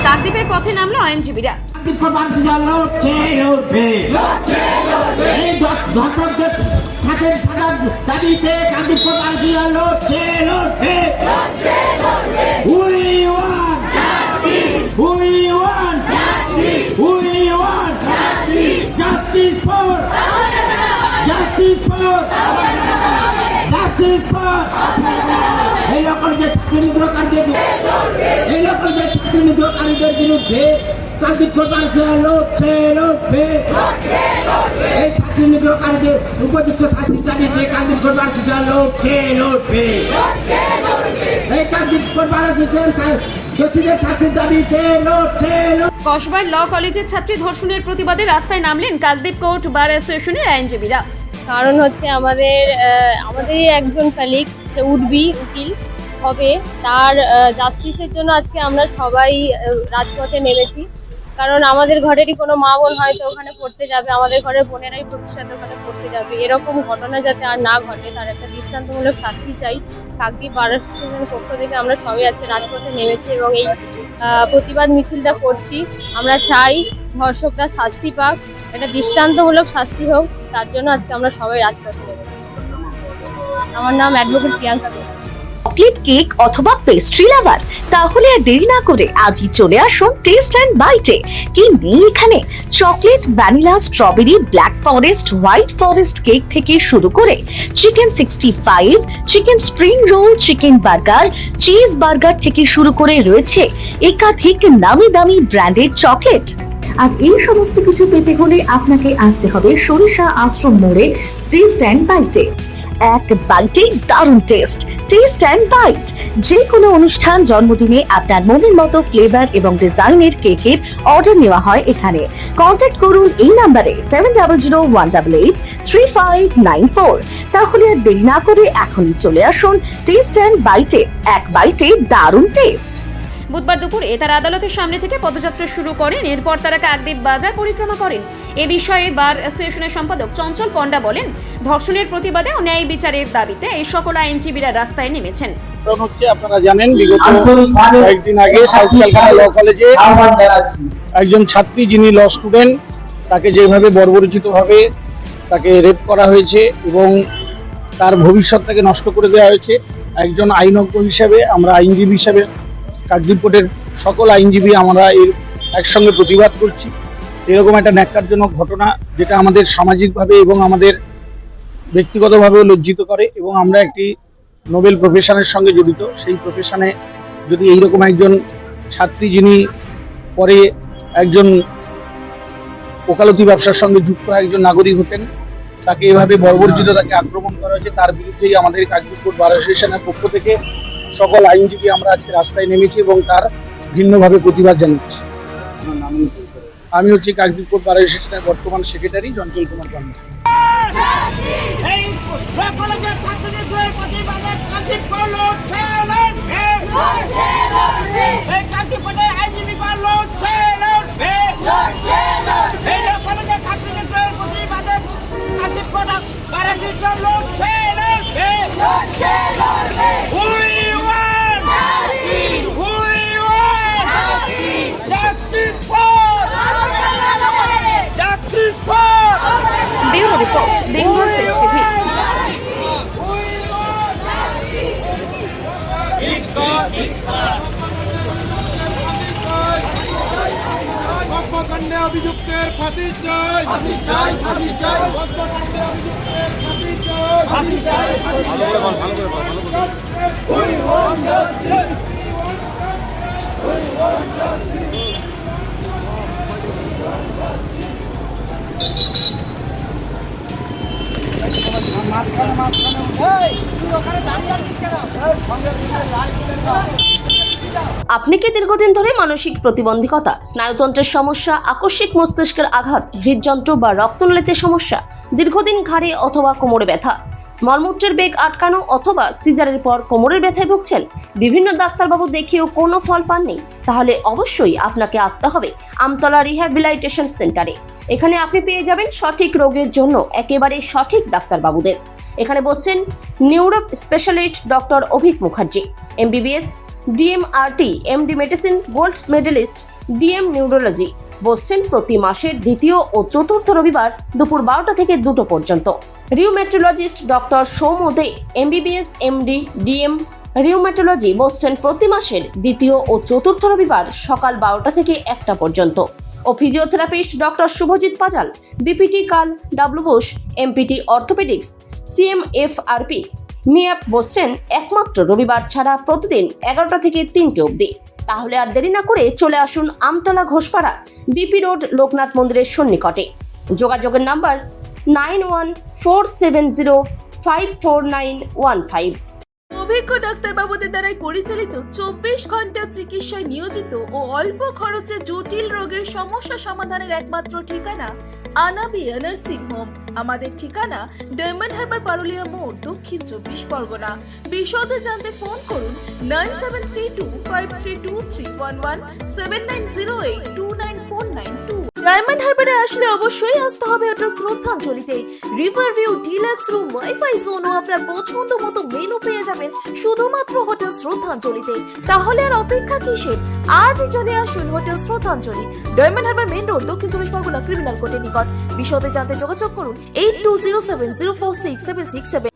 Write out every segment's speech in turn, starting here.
কাকদ্বীপের পথে নামলো আইনজীবীরা। দাবিতে কাকদ্বীপ ভারতীয় লড়ছে লড়বে। এই লোকের যে ছাত্র নিগ্রহকারীদের বিরুদ্ধে কাকদ্বীপ ভারতীয় লড়ছে লড়বে। এই ছাত্র নিগ্রহকারীদের উপযুক্ত শাস্তির দাবিতে কাকদ্বীপ ভারতীয় লড়ছে লড়বে। এই কাকদ্বীপ ভারতীয় দোষীদের শাস্তির দাবিতে লড়ছে। কসবার ল কলেজের ছাত্রী ধর্ষণের প্রতিবাদে রাস্তায় নামলেন কাকদ্বীপ কোর্ট বার অ্যাসোসিয়েশনের আইনজীবীরা। কারণ হচ্ছে আমাদেরই একজন কলিগ উকিল হবে, তার জাস্টিসের জন্য আজকে আমরা সবাই রাজপথে নেমেছি। কারণ আমাদের ঘরেরই কোনো মা বোন হয়তো ওখানে পড়তে যাবে, আমাদের ঘরের বোনেরাই ভবিষ্যতে ওখানে পড়তে যাবে, এরকম ঘটনা যাতে আর না ঘটে তার একটা দৃষ্টান্তমূলক শাস্তি চাই। কাকদ্বীপ বার অ্যাসোসিয়েশনের পক্ষ থেকে আমরা সবাই আজকে রাজপথে নেমেছি এবং এই প্রতিবাদ মিছিলটা করছি। আমরা চাই ধর্ষকরা শাস্তি পাক, একটা দৃষ্টান্তমূলক শাস্তি হোক, তার জন্য আজকে আমরা সবাই রাজপথে নেমেছি। আমার নাম অ্যাডভোকেট প্রিয়াঙ্কা। চকলেট কেক অথবা পেস্ট্রি লাভার, তাহলে আর দেরি না করে আজই চলে আসুন টেস্ট অ্যান্ড বাইটে। কি নেই এখানে! Chocolate, vanilla, strawberry, black forest, white forest cake থেকে শুরু করে chicken 65, chicken spring roll, chicken burger, cheese burger থেকে শুরু করে রয়েছে একাধিক নামি দামি ব্র্যান্ডের চকলেট। আজ এই সমস্ত কিছু পেতে হলে আপনাকে আসতে হবে সরিষা আশ্রম মোড়ে টেস্ট অ্যান্ড বাইটে। এক বাইটে দারুণ টেস্ট অ্যান্ড বাইট। যে কোনো অনুষ্ঠান, জন্মদিনে আপনার মনের মতো ফ্লেভার এবং ডিজাইনের কেকের অর্ডার নেওয়া হয় এখানে। কন্ট্যাক্ট করুন এই নাম্বারে 7001883594। তাহলে আর দেরি না করে এখনই চলে আসুন টেস্ট অ্যান্ড বাইটে। এক বাইটে দারুণ টেস্ট। বুধবার দুপুরে তারা আদালতের সামনে থেকে পদযাত্রা শুরু করেন। এরপর তারা কাকদ্বীপ বাজার পরিক্রমা করেন। এ বিষয়ে বার অ্যাসোসিয়েশনের সম্পাদক চঞ্চল পণ্ডা বলেন, ধর্ষণের প্রতিবাদে ও ন্যায় বিচারের দাবিতে এই সকল আইনজীবীরা রাস্তায় নেমেছেন। আপনারা জানেন, বিগত কয়েকদিন আগে সাউথ ক্যালকাটা ল কলেজে একজন ছাত্রী, যিনি ল স্টুডেন্ট, তাকে যেভাবে বর্বরচিতভাবে তাকে রেপ করা হয়েছে এবং তার ভবিষ্যৎটাকে নষ্ট করে দেওয়া হয়েছে। একজন আইনজ্ঞ হিসেবে, আমরা আইনজীবী হিসেবে কাকদ্বীপ কোর্টের সকল আইনজীবী আমরা এর একসঙ্গে প্রতিবাদ করছি। এরকম একটা ন্যাক্কারজনক ঘটনা, যেটা আমাদের সামাজিকভাবে এবং আমাদের ব্যক্তিগতভাবেও লজ্জিত করে। এবং আমরা একটি নোবেল প্রফেশনের সঙ্গে জড়িত, সেই প্রফেশনে যদি এইরকম একজন ছাত্রী, যিনি পরে একজন ওকালতি ব্যবসার সঙ্গে যুক্ত একজন নাগরিক হতেন, তাকে এভাবে বর্বরচিত, তাকে আক্রমণ করা হয়েছে, তার বিরুদ্ধেই আমাদের কাকদ্বীপ কোর্ট বার অ্যাসোসিয়েশনের পক্ষ থেকে সকল আইনজীবী আমরা আজকে রাস্তায় নেমেছি এবং তার ভিন্নভাবে প্রতিবাদ জানাচ্ছি। আমি হচ্ছি কাকদ্বীপ কোর্ট বার অ্যাসোসিয়েশনের বর্তমান secretary Chanchal Kumar Panda. Bureau report, Bengal press TV. কর্মকাণ্ডে অভিযুক্তের ফাঁসি চাই, ফাঁসি চাই, ফাঁসি চাই, কর্মকাণ্ডে অভিযুক্তের ফাঁসি চাই, ফাঁসি চাই, ফাঁসি চাই। ভালো করে বল, ভালো করে বল, ভালো করে বল। আপনি কি দীর্ঘদিন ধরে মানসিক প্রতিবন্ধকতা, স্নায়ুতন্ত্রের সমস্যা, আকস্মিক মস্তিষ্কের আঘাত, হৃদযন্ত্র বা রক্তনালীতে সমস্যা, দীর্ঘদিন ঘাড়ে অথবা কোমরে ব্যথা, মলমূত্রের বেগ আটকানো অথবা সিজারের পর কোমরের ব্যথায় ভুগছেন, বিভিন্ন ডাক্তারবাবু দেখিয়েও কোনো ফল পাননি? তাহলে অবশ্যই আপনাকে আসতে হবে আমতলা রিহ্যাবিলিটেশন সেন্টারে। এখানে আপনি পেয়ে যাবেন সঠিক রোগের জন্য একেবারে সঠিক ডাক্তারবাবুদের। এখানে বসছেন neuro specialist doctor Abhik Mukherjee, MBBS, DMRT, MD medicine, gold medallist, DM neurology. বসছেন প্রতি মাসের দ্বিতীয় ও চতুর্থ রবিবার দুপুর 12টা থেকে 2টো পর্যন্ত। রিউমেটোলজিস্ট ডক্টর সৌম্য দে, MBBS, MD, DM রিউমেটোলজি। বসছেন প্রতি মাসের দ্বিতীয় ও চতুর্থ রবিবার সকাল 12টা থেকে 1টা পর্যন্ত। ও physiotherapist doctor Subhajit puzzle, BPT কাল, W Bose, MPT orthopaedics, CMFRP, মিয়াপ। বসছেন একমাত্র রবিবার ছাড়া প্রতিদিন 11টা থেকে 3টে অবধি। তাহলে আর দেরি না করে চলে আসুন আমতলা ঘোষপাড়া, BP রোড, লোকনাথ মন্দিরের সন্নিকটে। যোগাযোগের নাম্বার 9147054915। অভিজ্ঞ ডাক্তারবাবুদের দ্বারাই পরিচালিত 24 ঘন্টা চিকিৎসায় নিয়োজিত ও অল্প খরচে জটিল রোগের সমস্যা সমাধানের একমাত্র ঠিকানা আনাবিয়া নার্সিং হোম। আমাদের ঠিকানা ডায়মন্ড হারবার, পারুলিয়া মোড়, দক্ষিণ 24 পরগনা। বিশদে জানতে ফোন করুন 9732532311, 7908299492। ডায়মন্ড হারবারে আসলে অবশ্যই আসতে হবে হোটেল শ্রদ্ধাঞ্জলিতে। River view, deluxe room, wifi zone ও আপনার পছন্দ মতো মেনু পেয়ে যাবেন শুধুমাত্র হোটেল শ্রদ্ধাঞ্জলিতে। তাহলে আর অপেক্ষা কিসের? আজই চলে আসুন হোটেল শ্রদ্ধাঞ্জলি, ডায়মন্ড হারবার মেন রোড, দক্ষিণ 24 পরগনা, ক্রিমিনাল কোর্টের নিকট। বিশদে জানতে যোগাযোগ করুন 8207046767।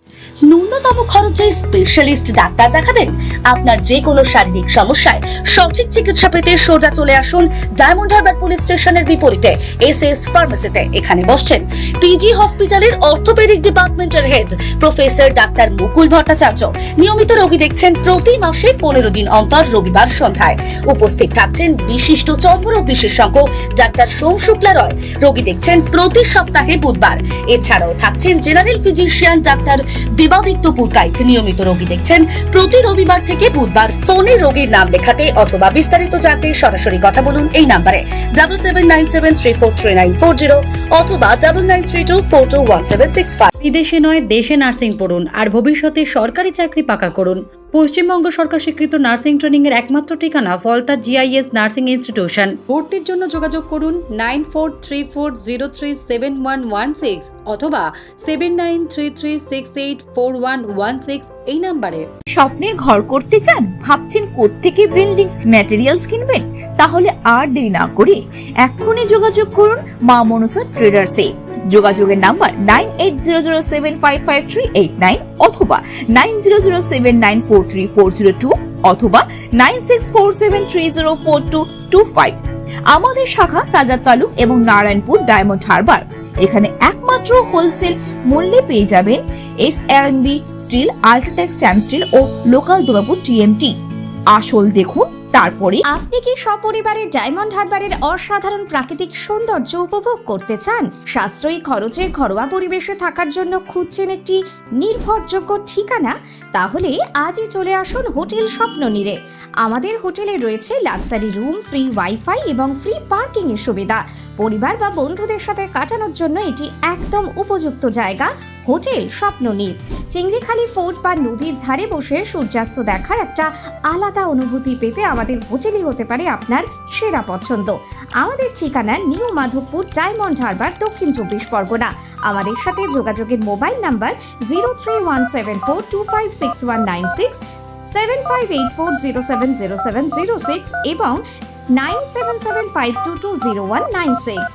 ন্যূনতম খরচে স্পেশালিস্ট ডাক্তার দেখাবেন? আপনার যে কোনো শারীরিক সমস্যায় সঠিক চিকিৎসা পেতে সোজা চলে আসুন ডায়মন্ড হারবার পুলিশ স্টেশনের বিপরীতে SS ফার্মেসিতে। এখানে বসছেন PG হসপিটালের অর্থোপেডিক ডিপার্টমেন্টের হেড প্রফেসর ডাক্তার মুকুল ভট্টাচার্য। নিয়মিত রোগী দেখছেন প্রতি মাসে 15 দিন অন্তর রবিবার সন্ধ্যায়। উপস্থিত থাকছেন বিশিষ্ট চর্মরোগ বিশেষজ্ঞ ডাক্তার সোম শুক্লা রয়। রোগী দেখছেন প্রতি সপ্তাহে বুধবার। এছাড়াও থাকছেন general physician doctor Debaditya Purkait. নিয়মিত রোগী দেখছেন প্রতি রবিবার থেকে বুধবার। ফোনে রোগীর নাম লেখাতে অথবা বিস্তারিত জানতে সরাসরি কথা বলুন এই নাম্বারে 7797343940 অথবা 9932421765। বিদেশে নয়, দেশে নার্সিং পড়ুন আর ভবিষ্যতে সরকারি চাকরি পাকা করুন। পশ্চিমবঙ্গ সরকার স্বীকৃত নার্সিং ট্রেনিং এর একমাত্র ঠিকানা ফলতা GIS নার্সিং ইনস্টিটিউশন। ভর্তির জন্য যোগাযোগ করুন 9434037116 অথবা 7933684116 এই নম্বরে। স্বপ্নের ঘর করতে চান? ভাবছেন কোত্থেকে বিল্ডিংস ম্যাটেরিয়ালস কিনবেন? তাহলে আর দেরি না করে এক্ষুনি যোগাযোগ করুন মা মনসা ট্রেডার্সে। যোগাযোগের নাম্বার 9800755389 অথবা 9007943402 অথবা 9647304225। আমাদের শাখা রাজা তালুক এবং নারায়ণপুর, ডায়মন্ড হারবার। এখানে একমাত্র হোলসেল মূল্যে পেয়ে যাবেন SRMB steel, UltraTech Shyam steel ও লোকাল দুর্গাপুর TMT। আসল দেখুন তারপরে। আপনি কি সপরিবারে ডায়মন্ড হারবারের অসাধারণ প্রাকৃতিক সৌন্দর্য উপভোগ করতে চান? সাশ্রয়ী খরচে ঘরোয়া পরিবেশে থাকার জন্য খুঁজছেন একটি নির্ভরযোগ্য ঠিকানা? তাহলে আজই চলে আসুন হোটেল স্বপ্ননীরে। আমাদের হোটেলে রয়েছে লাক্সারি রুম, ফ্রি ওয়াইফাই এবং ফ্রি পার্কিং এর সুবিধা। পরিবার বা বন্ধুদের সাথে কাটানোর জন্য এটি একদম উপযুক্ত জায়গা। হোটেল স্বপ্ননীর। চিংড়িখালি ফোর্ট বা নদীর ধারে বসে সূর্যাস্ত দেখার একটা আলাদা অনুভূতি পেতে আমাদের হোটেলই হতে পারে আপনার সেরা পছন্দ। আমাদের ঠিকানা নিউ মাধবপুর, ডায়মন্ড হারবার, দক্ষিণ 24 পরগনা। আমাদের সাথে যোগাযোগের মোবাইল নাম্বার 031742566196, 7584070706 এবং 9775220196।